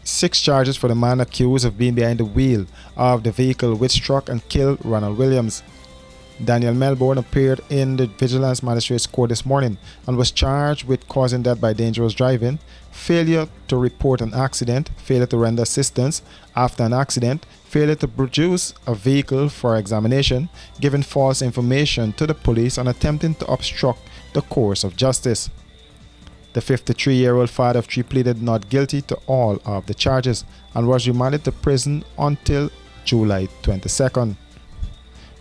6 charges for the man accused of being behind the wheel of the vehicle which struck and killed Ronald Williams. Daniel Melbourne appeared in the Vigilance Magistrates Court this morning and was charged with causing death by dangerous driving, failure to report an accident, failure to render assistance after an accident, failure to produce a vehicle for examination, giving false information to the police, and attempting to obstruct the course of justice. The 53-year-old father of 3 pleaded not guilty to all of the charges and was remanded to prison until July 22nd.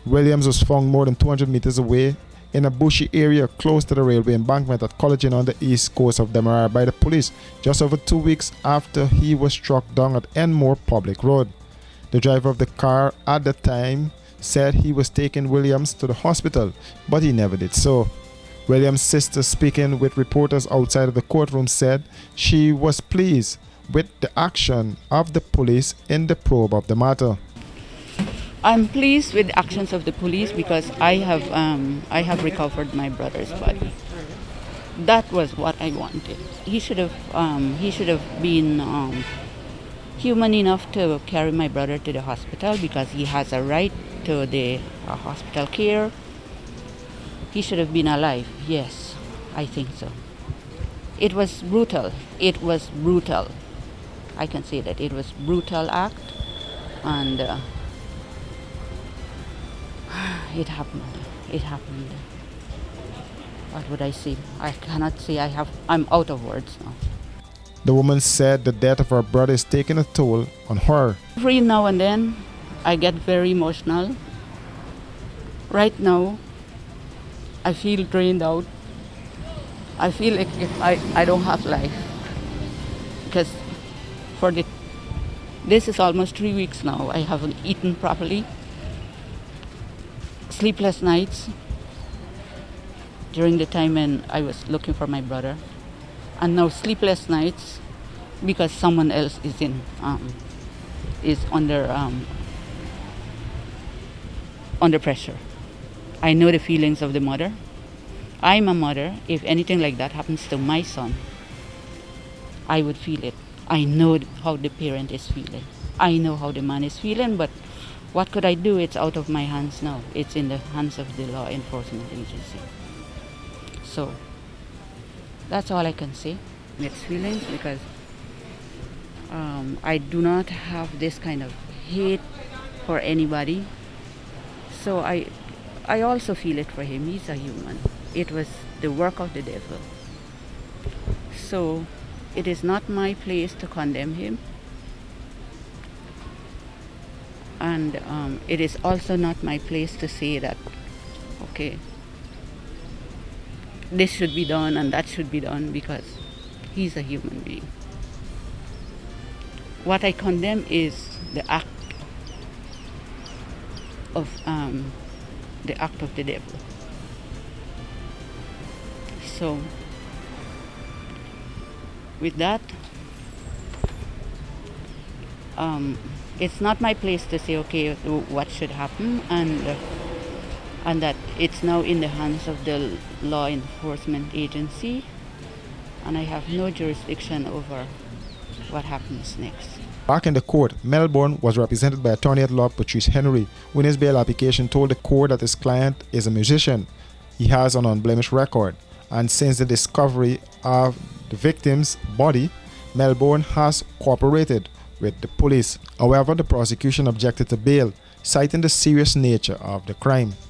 Williams was found more than 200 meters away in a bushy area close to the railway embankment at Coldingen on the east coast of Demerara by the police just over 2 weeks after he was struck down at Enmore Public Road. The driver of the car at the time said he was taking Williams to the hospital, but he never did so. Williams' sister, speaking with reporters outside of the courtroom, said she was pleased with the action of the police in the probe of the matter. I'm pleased with the actions of the police because I have recovered my brother's body. That was what I wanted. He should have been human enough to carry my brother to the hospital because he has a right to the hospital care. He should have been alive. Yes, I think so. It was brutal. It was brutal. I can say that it was brutal act, and it happened. It happened. What would I say? I cannot say. I'm out of words now. The woman said the death of her brother is taking a toll on her. Every now and then, I get very emotional. Right now, I feel drained out. I feel like I don't have life. Because this is almost 3 weeks now. I haven't eaten properly. Sleepless nights during the time when I was looking for my brother. And now sleepless nights because someone else is under pressure. I know the feelings of the mother. I'm a mother. If anything like that happens to my son, I would feel it. I know how the parent is feeling. I know how the man is feeling, but what could I do? It's out of my hands now. It's in the hands of the law enforcement agency. So that's all I can say. Mixed feelings because I do not have this kind of hate for anybody. So I also feel it for him. He's a human. It was the work of the devil. So it is not my place to condemn him. And it is also not my place to say that, okay, this should be done and that should be done because he's a human being. What I condemn is the act of the devil. So, with that, it's not my place to say, okay, what should happen, and that it's now in the hands of the law enforcement agency, and I have no jurisdiction over what happens next. Back in the court, Melbourne was represented by attorney at law Patrice Henry, who in his bail application told the court that his client is a musician. He has an unblemished record, and since the discovery of the victim's body, Melbourne has cooperated with the police. However, the prosecution objected to bail, citing the serious nature of the crime.